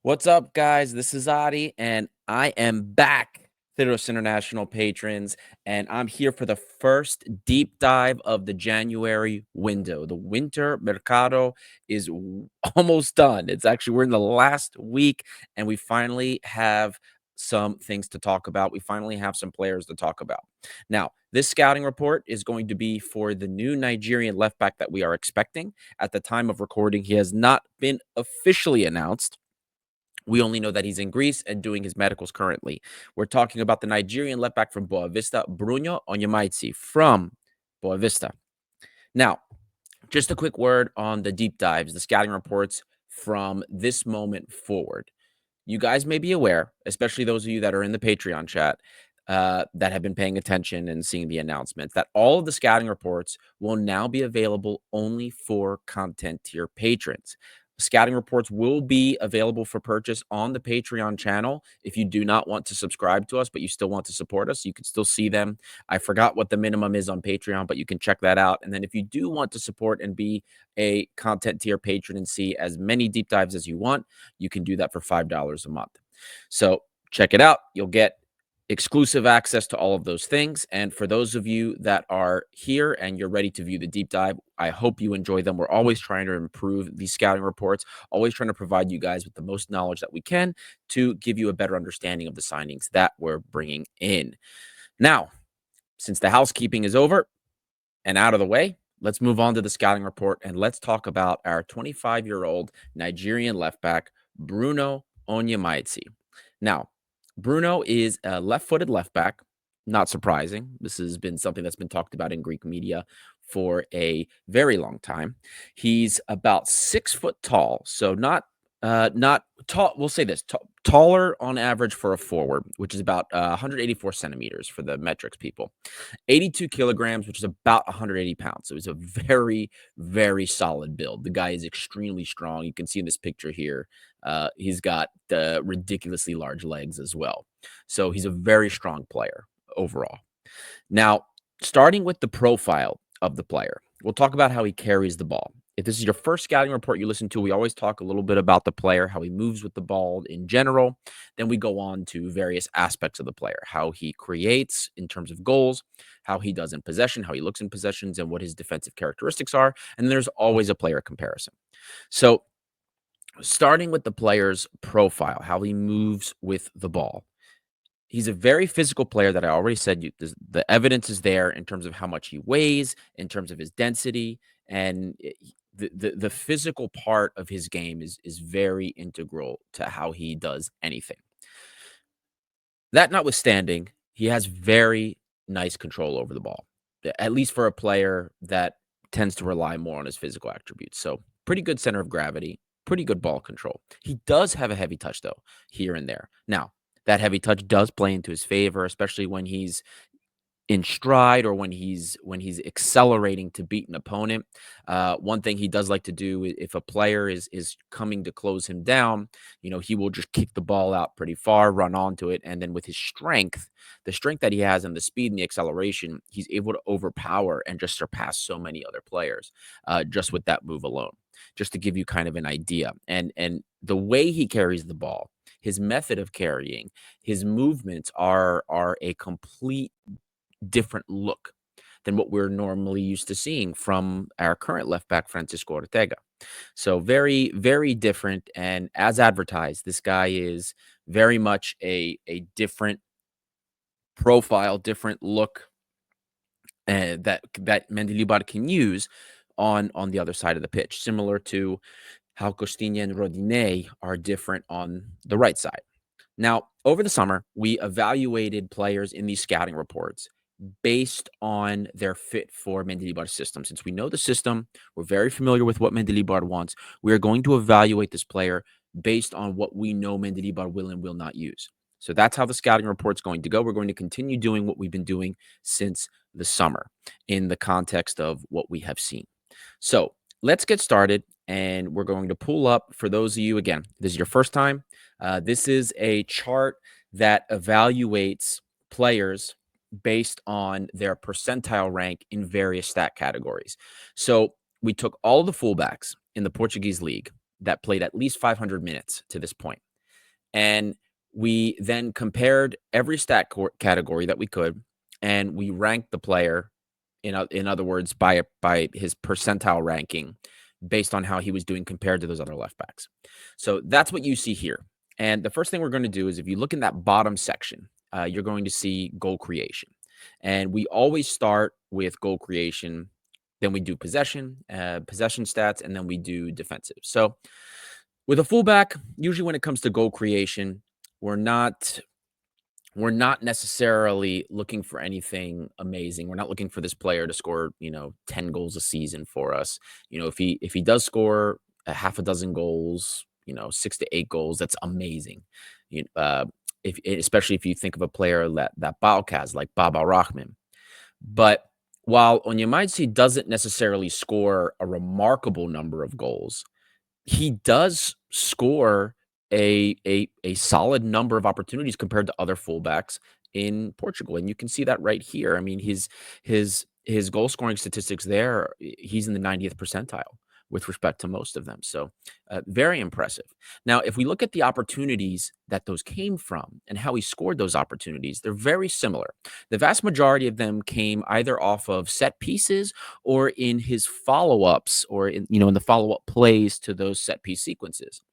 What's up, guys? This is Adi, and I am back, Theros International patrons, and I'm here for the first deep dive of the January window. The winter mercado is almost done. We're in the last week, and we finally have some things to talk about. We finally have some players to talk about. Now, this scouting report is going to be for the new Nigerian left back that we are expecting. At the time of recording, he has not been officially announced. We only know that he's in Greece and doing his medicals currently. We're talking about the Nigerian left back from Boavista, Bruno Onyemaechi from Boavista. Now, just a quick word on the deep dives, the scouting reports from this moment forward. You guys may be aware, especially those of you that are in the Patreon chat, that have been paying attention and seeing the announcements, that all of the scouting reports will now be available only for content tier patrons. Scouting reports will be available for purchase on the Patreon channel. If you do not want to subscribe to us, but you still want to support us, you can still see them. I forgot what the minimum is on Patreon, but you can check that out. And then if you do want to support and be a content tier patron and see as many deep dives as you want, you can do that for $5 a month. So check it out. You'll get exclusive access to all of those things. And for those of you that are here and you're ready to view the deep dive, I hope you enjoy them. We're always trying to improve these scouting reports, always trying to provide you guys with the most knowledge that we can to give you a better understanding of the signings that we're bringing in. Now, since the housekeeping is over and out of the way, let's move on to the scouting report and let's talk about our 25-year-old Nigerian left back, Bruno Onyemaechi. Now, Bruno is a left-footed left back. Not surprising. This has been something that's been talked about in Greek media for a very long time. He's about 6 foot tall, so not tall. We'll say this: taller on average for a forward, which is about 184 centimeters for the metrics people. 82 kilograms, which is about 180 pounds. So it's a very, very solid build. The guy is extremely strong. You can see in this picture here, he's got the ridiculously large legs as well. So he's a very strong player overall. Now, starting with the profile of the player, we'll talk about how he carries the ball. If this is your first scouting report you listen to, we always talk a little bit about the player, how he moves with the ball in general. Then we go on to various aspects of the player, how he creates in terms of goals, how he does in possession, how he looks in possessions, and what his defensive characteristics are. And there's always a player comparison. So, starting with the player's profile, how he moves with the ball. He's a very physical player that I already said the evidence is there in terms of how much he weighs, in terms of his density, and the physical part of his game is very integral to how he does anything. That notwithstanding, he has very nice control over the ball, at least for a player that tends to rely more on his physical attributes. So, pretty good center of gravity, pretty good ball control. He does have a heavy touch, though, here and there. Now, that heavy touch does play into his favor, especially when he's in stride or when he's accelerating to beat an opponent. One thing he does like to do if a player is coming to close him down, he will just kick the ball out pretty far, run onto it, and then with his strength, the strength that he has and the speed and the acceleration, he's able to overpower and just surpass so many other players just with that move alone. Just to give you kind of an idea, and the way he carries the ball, his method of carrying, his movements are a complete different look than what we're normally used to seeing from our current left back, Francisco Ortega. So very, very different. And as advertised, this guy is very much a different profile, different look that Mendilibar can use on the other side of the pitch, similar to how Costinha and Rodinei are different on the right side. Now, over the summer, we evaluated players in these scouting reports based on their fit for Mendilibar's system. Since we know the system, we're very familiar with what Mendilibar wants. We are going to evaluate this player based on what we know Mendilibar will and will not use. So that's how the scouting report's going to go. We're going to continue doing what we've been doing since the summer in the context of what we have seen. So let's get started, and we're going to pull up, for those of you, again, this is your first time. This is a chart that evaluates players based on their percentile rank in various stat categories. So we took all the fullbacks in the Portuguese league that played at least 500 minutes to this point. And we then compared every category that we could, and we ranked the player, in other words, by his percentile ranking based on how he was doing compared to those other left backs. So that's what you see here. And the first thing we're going to do is if you look in that bottom section, you're going to see goal creation. And we always start with goal creation, then we do possession stats, and then we do defensive. So with a fullback, usually when it comes to goal creation, we're not we're not necessarily looking for anything amazing. We're not looking for this player to score, 10 goals a season for us. If he does score a half a dozen goals, 6 to 8 goals, that's amazing. You if especially if you think of a player that Balk has, like Baba Rahman. But while Onyemaechi doesn't necessarily score a remarkable number of goals, he does score a solid number of opportunities compared to other fullbacks in Portugal, and you can see that right here. I mean, his goal scoring statistics there, he's in the 90th percentile with respect to most of them. So, very impressive. Now, if we look at the opportunities that those came from and how he scored those opportunities, they're very similar. The vast majority of them came either off of set pieces or in his follow-ups or in the follow-up plays to those set piece sequences.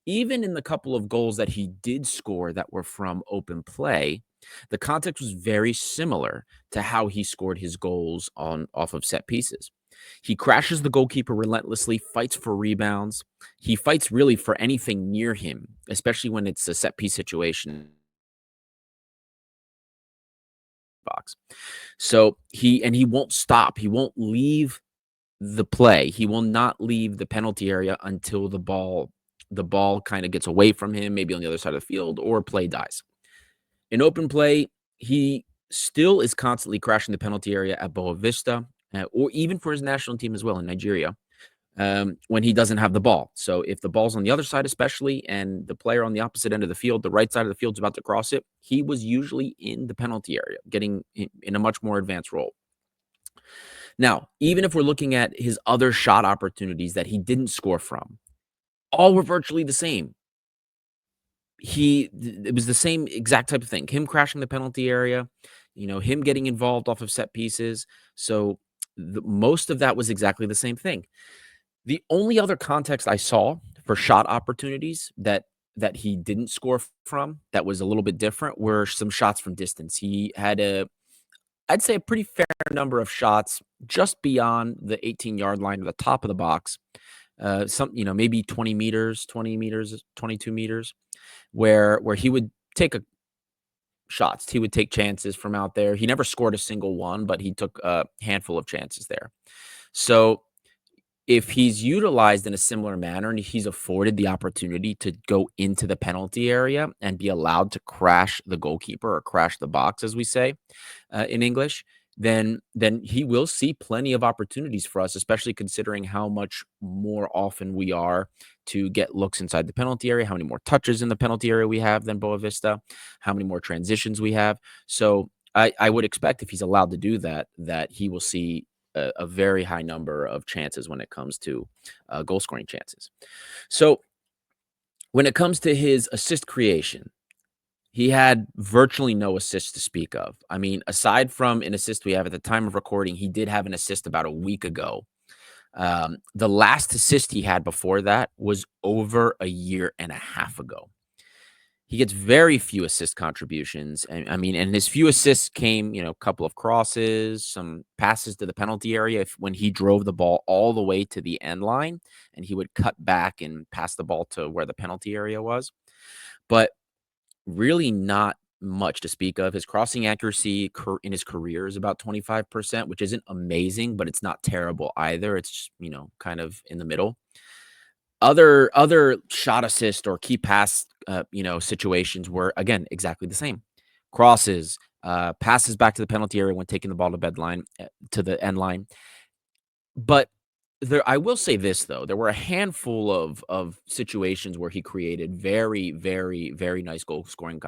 Even in the couple of goals that he did score that were from open play, the context was very similar to how he scored his goals on off of set pieces. He crashes the goalkeeper relentlessly, fights for rebounds. He fights really for anything near him, especially when it's a set piece situation box. So he won't stop. He won't leave the play. He will not leave the penalty area until the ball kind of gets away from him, maybe on the other side of the field, or play dies. In open play, he still is constantly crashing the penalty area at Boavista, or even for his national team as well in Nigeria, when he doesn't have the ball. So if the ball's on the other side, especially, and the player on the opposite end of the field, the right side of the field is about to cross it, he was usually in the penalty area, getting in a much more advanced role. Now, even if we're looking at his other shot opportunities that he didn't score from, all were virtually the same. It was the same exact type of thing. Him crashing the penalty area, him getting involved off of set pieces. So most of that was exactly the same thing. The only other context I saw for shot opportunities that he didn't score from that was a little bit different were some shots from distance. He had I'd say a pretty fair number of shots just beyond the 18-yard line at the top of the box. Maybe 20 meters, 22 meters, where he would take shots. He would take chances from out there. He never scored a single one, but he took a handful of chances there. So if he's utilized in a similar manner and he's afforded the opportunity to go into the penalty area and be allowed to crash the goalkeeper or crash the box, as we say in English, then he will see plenty of opportunities for us, especially considering how much more often we are to get looks inside the penalty area, how many more touches in the penalty area we have than Boavista, how many more transitions we have. So I would expect if he's allowed to do that, that he will see a very high number of chances when it comes to goal scoring chances. So when it comes to his assist creation, he had virtually no assists to speak of. I mean, aside from an assist we have at the time of recording, he did have an assist about a week ago. The last assist he had before that was over a year and a half ago. He gets very few assist contributions, and I mean, and his few assists came, a couple of crosses, some passes to the penalty area when he drove the ball all the way to the end line, and he would cut back and pass the ball to where the penalty area was. But really not much to speak of. His crossing accuracy in his career is about 25%, which isn't amazing, but it's not terrible either. It's just, kind of in the middle. Other shot assist or key pass, situations were again exactly the same. Crosses, passes back to the penalty area when taking the ball to the end line. But I will say this though, there were a handful of situations where he created very, very, very nice goal scoring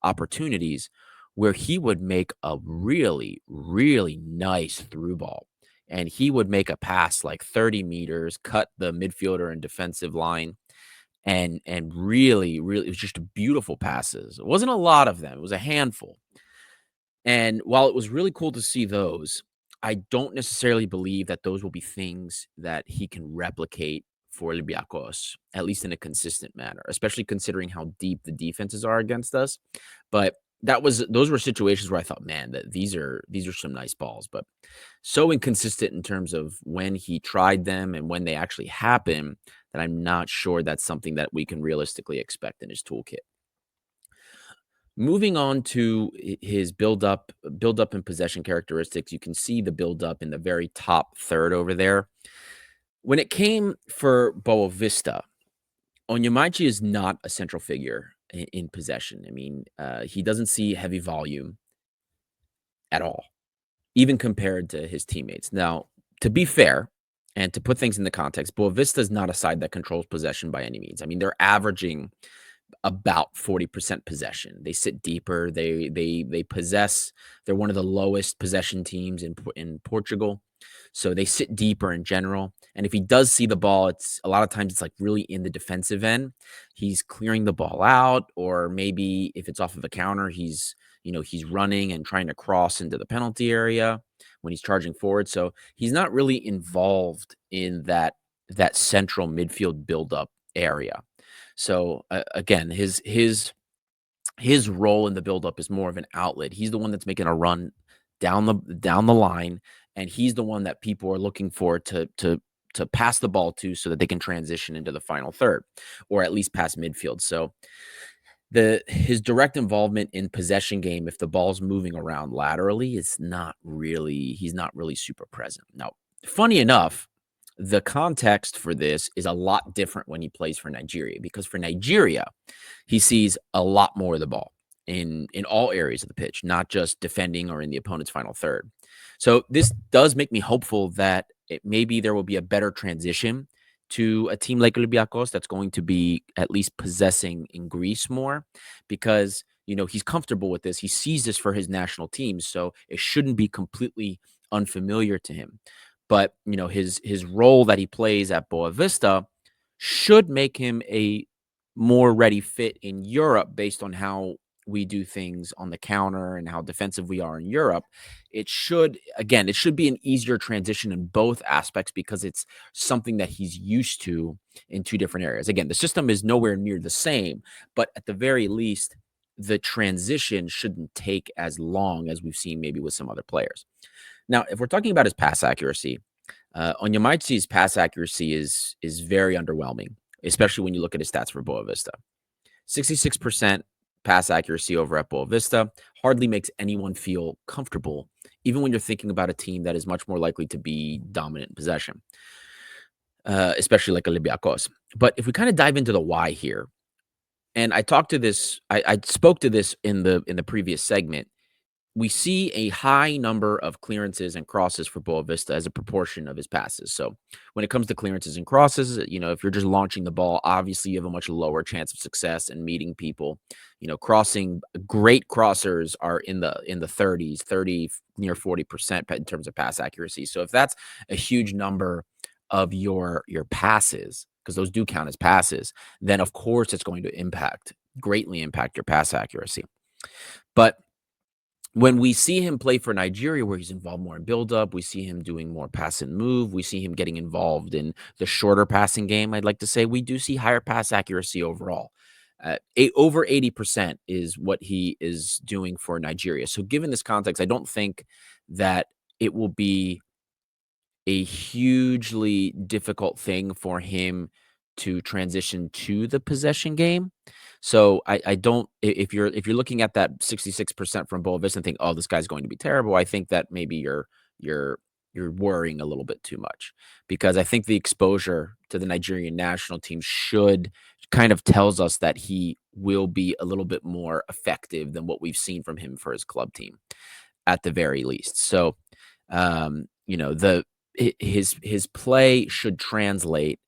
opportunities where he would make a really, really nice through ball. And he would make a pass like 30 meters, cut the midfielder and defensive line, and really, it was just beautiful passes. It wasn't a lot of them, it was a handful. And while it was really cool to see those, I don't necessarily believe that those will be things that he can replicate for Olympiacos, at least in a consistent manner, especially considering how deep the defenses are against us. But those were situations where I thought, man, that these are some nice balls, but so inconsistent in terms of when he tried them and when they actually happen that I'm not sure that's something that we can realistically expect in his toolkit. Moving on to his build up and possession characteristics, you can see the build up in the very top third over there. When it came for Boavista, Onyemaechi is not a central figure in possession. I mean, he doesn't see heavy volume at all, even compared to his teammates. Now, to be fair and to put things in the context, Boavista is not a side that controls possession by any means. I mean, they're averaging about 40% possession. They sit deeper. They possess. They're one of the lowest possession teams in Portugal. So they sit deeper in general. And if he does see the ball, it's a lot of times it's like really in the defensive end. He's clearing the ball out, or maybe if it's off of a counter, he's running and trying to cross into the penalty area when he's charging forward. So he's not really involved in that central midfield buildup area. So again, his role in the buildup is more of an outlet. He's the one that's making a run down the line, and he's the one that people are looking for to pass the ball to so that they can transition into the final third, or at least past midfield. So his direct involvement in possession game, if the ball's moving around laterally, is not really he's not really super present. Now, funny enough, the context for this is a lot different when he plays for Nigeria, because for Nigeria, he sees a lot more of the ball in all areas of the pitch, not just defending or in the opponent's final third. So this does make me hopeful that maybe there will be a better transition to a team like Olympiacos that's going to be at least possessing in Greece more, because he's comfortable with this. He sees this for his national team, so it shouldn't be completely unfamiliar to him. But his role that he plays at Boavista should make him a more ready fit in Europe based on how we do things on the counter and how defensive we are in Europe. It should be an easier transition in both aspects because it's something that he's used to in two different areas. Again, the system is nowhere near the same, but at the very least, the transition shouldn't take as long as we've seen maybe with some other players. Now, if we're talking about his pass accuracy, Onyemaichi's pass accuracy is very underwhelming, especially when you look at his stats for Boavista. 66% pass accuracy over at Boavista hardly makes anyone feel comfortable, even when you're thinking about a team that is much more likely to be dominant in possession, especially like Olympiacos. But if we kind of dive into the why here, and I talked to this, I spoke to this in the previous segment. We see a high number of clearances and crosses for Boavista as a proportion of his passes. So when it comes to clearances and crosses, if you're just launching the ball, obviously you have a much lower chance of success and meeting people. Crossing great crossers are in the 30s, 30 near 40% in terms of pass accuracy. So if that's a huge number of your passes, because those do count as passes, then of course it's going to greatly impact your pass accuracy. But when we see him play for Nigeria, where he's involved more in build-up, we see him doing more pass and move. We see him getting involved in the shorter passing game. I'd like to say we do see higher pass accuracy overall. Over 80% is what he is doing for Nigeria. So given this context, I don't think that it will be a hugely difficult thing for him to transition to the possession game. So I don't if you're looking at that 66% from Boavista and think, oh, this guy's going to be terrible, I think that maybe you're you're worrying a little bit too much, because I think the exposure to the Nigerian national team should kind of tells us that he will be a little bit more effective than what we've seen from him for his club team at the very least. So the his play should translate.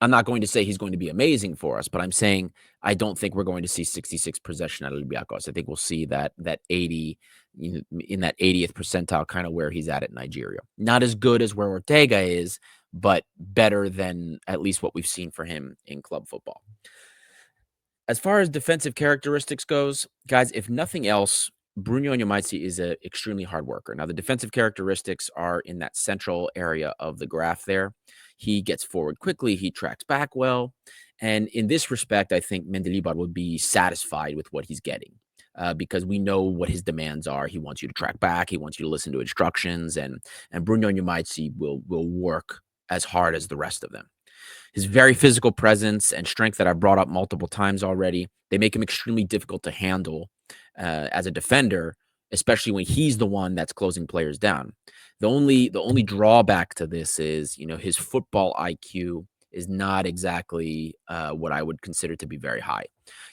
I'm not going to say he's going to be amazing for us, but I'm saying I don't think we're going to see 66 possession at Olympiacos. I think we'll see that 80 in that 80th percentile, kind of where he's at Nigeria. Not as good as where Ortega is, but better than at least what we've seen for him in club football. As far as defensive characteristics goes, guys, if nothing else, Bruno Onyemaechi is an extremely hard worker. Now, the defensive characteristics are in that central area of the graph there. He gets forward quickly, he tracks back well, and in this respect, I think Mendilibar would be satisfied with what he's getting. Because we know what his demands are. He wants you to track back. He wants you to listen to instructions, and Bruno Onyemaechi will work as hard as the rest of them. His very physical presence and strength that I brought up multiple times already, they make him extremely difficult to handle as a defender, especially when he's the one that's closing players down. The only drawback to this is, his football IQ is not exactly what I would consider to be very high.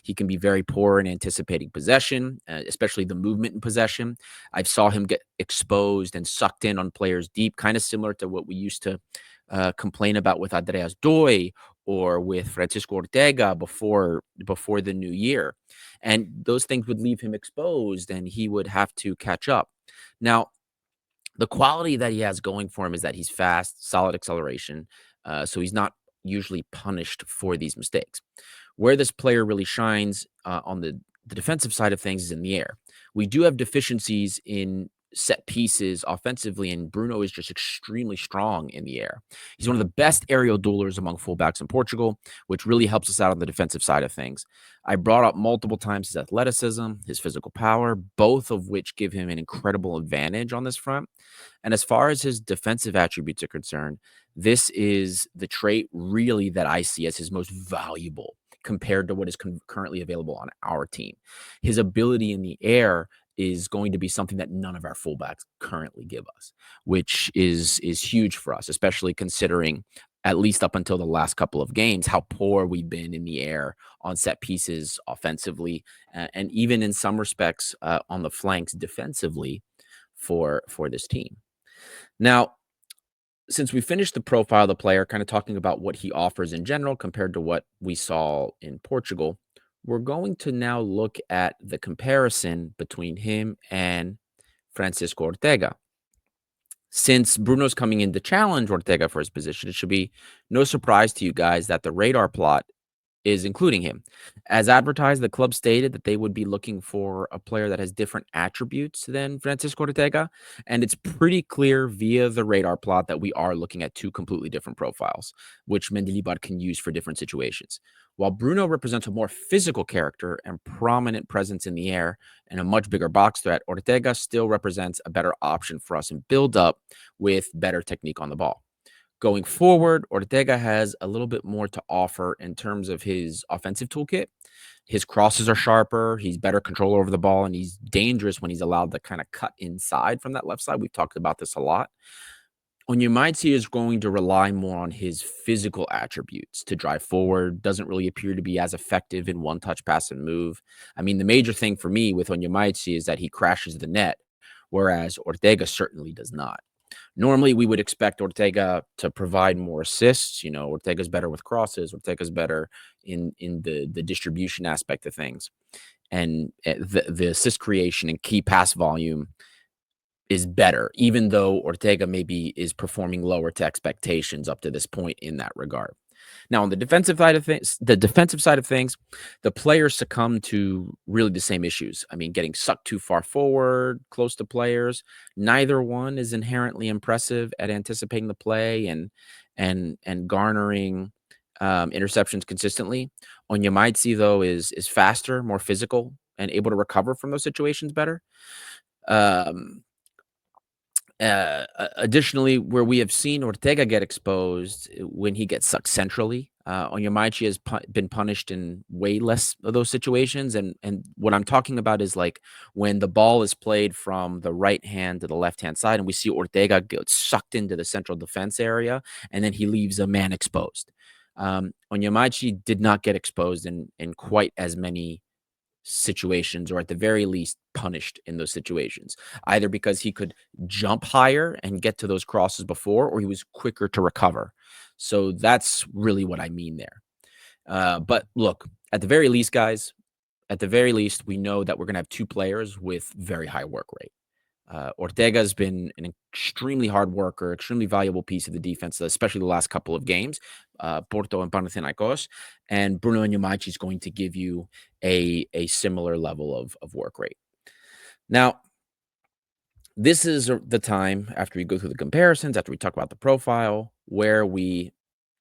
He can be very poor in anticipating possession, especially the movement in possession. I saw him get exposed and sucked in on players deep, kind of similar to what we used to complain about with Andreas Doy or with Francisco Ortega before the new year, and those things would leave him exposed, and he would have to catch up. Now, the quality that he has going for him is that he's fast, solid acceleration, so he's not usually punished for these mistakes. Where this player really shines on the defensive side of things is in the air. We do have deficiencies in set pieces offensively, and Bruno is just extremely strong in the air. He's one of the best aerial duelers among fullbacks in Portugal, which really helps us out on the defensive side of things. I brought up multiple times his athleticism, his physical power, both of which give him an incredible advantage on this front. And as far as his defensive attributes are concerned, this is the trait really that I see as his most valuable compared to what is currently available on our team. His ability in the air is going to be something that none of our fullbacks currently give us, which is huge for us, especially considering at least up until the last couple of games how poor we've been in the air on set pieces offensively, and even in some respects on the flanks defensively for this team. Now, since we finished the profile of the player, kind of talking about what he offers in general compared to what we saw in Portugal, we're going to now look at the comparison between him and Francisco Ortega. Since Bruno's coming in to challenge Ortega for his position, it should be no surprise to you guys that the radar plot is including him. As advertised, the club stated that they would be looking for a player that has different attributes than Francisco Ortega, and it's pretty clear via the radar plot that we are looking at two completely different profiles, which Mendilibar can use for different situations. While Bruno represents a more physical character and prominent presence in the air and a much bigger box threat, Ortega still represents a better option for us in build up with better technique on the ball. Going forward, Ortega has a little bit more to offer in terms of his offensive toolkit. His crosses are sharper, he's better control over the ball, and he's dangerous when he's allowed to kind of cut inside from that left side. We've talked about this a lot. Onyemaechi is going to rely more on his physical attributes to drive forward, doesn't really appear to be as effective in one-touch pass and move. I mean, the major thing for me with Onyemaechi is that he crashes the net, whereas Ortega certainly does not. Normally, we would expect Ortega to provide more assists. Ortega's better with crosses. Ortega's better in the distribution aspect of things, and the assist creation and key pass volume is better, even though Ortega maybe is performing lower to expectations up to this point in that regard. Now, on the defensive side of things, the players succumb to really the same issues. I mean, getting sucked too far forward, close to players. Neither one is inherently impressive at anticipating the play and garnering interceptions consistently. Onyemaechi, though, is faster, more physical, and able to recover from those situations better. Um, Additionally, where we have seen Ortega get exposed when he gets sucked centrally, Onyemaechi has been punished in way less of those situations. And what I'm talking about is like when the ball is played from the right hand to the left hand side, and we see Ortega get sucked into the central defense area, and then he leaves a man exposed. Onyemaechi did not get exposed in quite as many situations, or at the very least punished in those situations, either because he could jump higher and get to those crosses before, or he was quicker to recover. So that's really what I mean there. But look, at the very least, guys, at the very least, we know that we're going to have two players with very high work rate. Ortega's been an extremely hard worker, extremely valuable piece of the defense, especially the last couple of games, Porto and Panathinaikos. And Bruno Onyemaechi is going to give you a similar level of work rate. Now, this is the time after we go through the comparisons, after we talk about the profile, where we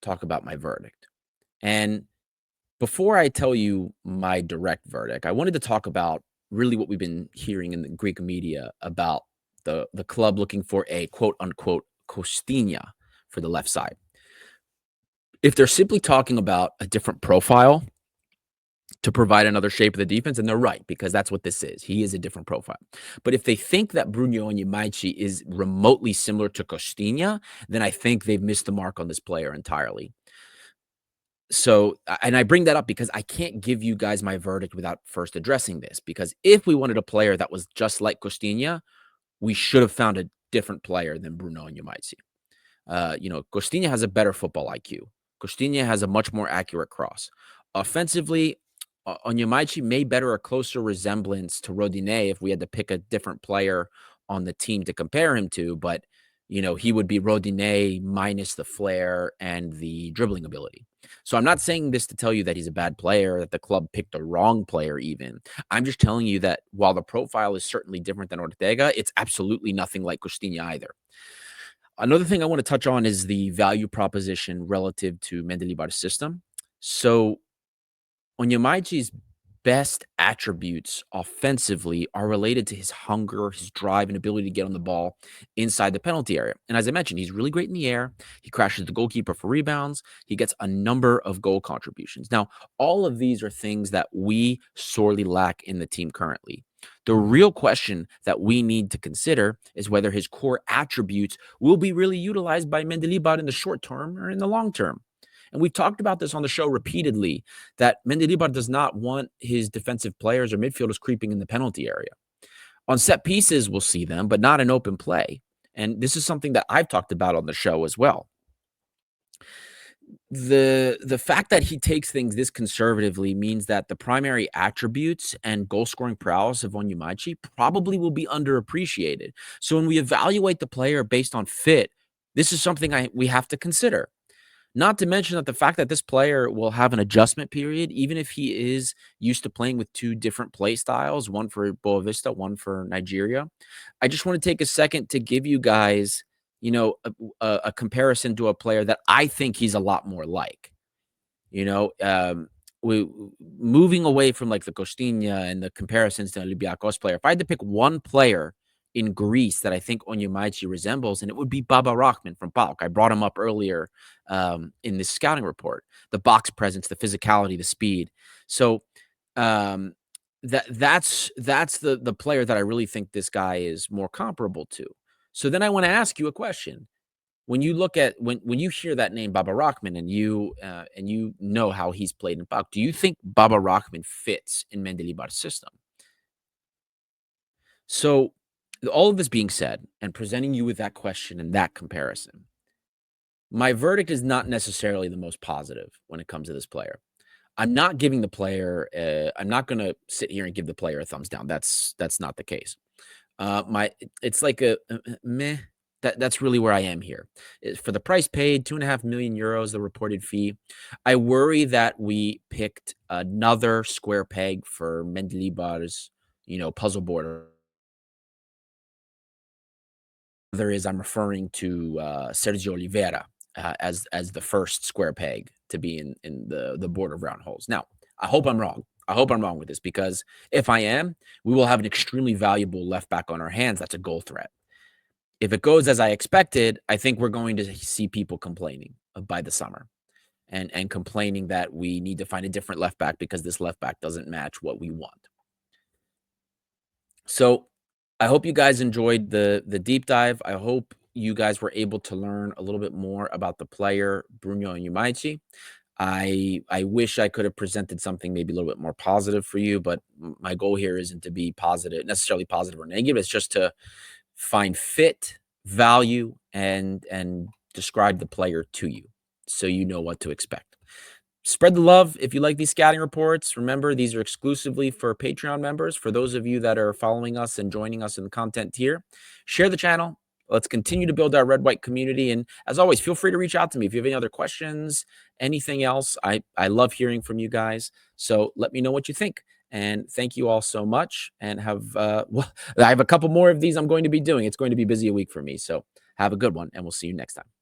talk about my verdict. And before I tell you my direct verdict, I wanted to talk about really what we've been hearing in the Greek media about the club looking for a quote unquote Costinha for the left side. If they're simply talking about a different profile to provide another shape of the defense, and they're right, because that's what this is. He is a different profile. But if they think that Bruno Onyemaechi is remotely similar to Costinha, then I think they've missed the mark on this player entirely. So, and I bring that up because I can't give you guys my verdict without first addressing this. Because if we wanted a player that was just like Costinha, we should have found a different player than Bruno Onyemaechi. Costinha has a better football IQ. Costinha has a much more accurate cross. Offensively, Onyemaechi may better a closer resemblance to Rodinei if we had to pick a different player on the team to compare him to, but he would be Rodinei minus the flair and the dribbling ability. So I'm not saying this to tell you that he's a bad player, that the club picked a wrong player even. I'm just telling you that while the profile is certainly different than Ortega, it's absolutely nothing like Costinha either. Another thing I want to touch on is the value proposition relative to Mendilibar's system. So Onyemaichi's best attributes offensively are related to his hunger, his drive, and ability to get on the ball inside the penalty area. And as I mentioned, he's really great in the air. He crashes the goalkeeper for rebounds. He gets a number of goal contributions. Now, all of these are things that we sorely lack in the team currently. The real question that we need to consider is whether his core attributes will be really utilized by Mendilibar in the short term or in the long term. And we've talked about this on the show repeatedly, that Mendilibar does not want his defensive players or midfielders creeping in the penalty area. On set pieces, we'll see them, but not in open play. And this is something that I've talked about on the show as well. The fact that he takes things this conservatively means that the primary attributes and goal scoring prowess of Onyemaechi probably will be underappreciated. So when we evaluate the player based on fit, this is something we have to consider. Not to mention that the fact that this player will have an adjustment period, even if he is used to playing with two different play styles, one for Boavista, one for Nigeria. I just want to take a second to give you guys, a comparison to a player that I think he's a lot more like. You know, we moving away from like the Costinha and the comparisons to Olympiacos player. If I had to pick one player in Greece that I think Onyemaechi resembles, and it would be Baba Rahman from PAOK. I brought him up earlier in this scouting report. The box presence, the physicality, the speed. So um, that's the player that I really think this guy is more comparable to. So then I want to ask you a question. When you look at when you hear that name Baba Rahman and you know how he's played in PAOK, do you think Baba Rahman fits in Mendilibar's system? So, all of this being said, and presenting you with that question and that comparison, my verdict is not necessarily the most positive when it comes to this player. I'm not giving the player. I'm not going to sit here and give the player a thumbs down. That's not the case. It's like a meh. That's really where I am here. For the price paid, 2.5 million euros, the reported fee. I worry that we picked another square peg for Mendilibar's, puzzle board. Other is I'm referring to Sergio Oliveira as the first square peg to be in the board of round holes. Now, I hope I'm wrong. I hope I'm wrong with this, because if I am, we will have an extremely valuable left back on our hands. That's a goal threat. If it goes as I expected, I think we're going to see people complaining by the summer and complaining that we need to find a different left back because this left back doesn't match what we want. So I hope you guys enjoyed the deep dive. I hope you guys were able to learn a little bit more about the player Bruno Onyemaechi. I wish I could have presented something maybe a little bit more positive for you, but my goal here isn't to be necessarily positive or negative. It's just to find fit, value, and describe the player to you so you know what to expect. Spread the love if you like these scouting reports. Remember, these are exclusively for Patreon members. For those of you that are following us and joining us in the content tier, share the channel. Let's continue to build our red white community. And as always, feel free to reach out to me if you have any other questions, anything else. I love hearing from you guys. So let me know what you think. And thank you all so much. And have well, I have a couple more of these I'm going to be doing. It's going to be busy a week for me. So have a good one, and we'll see you next time.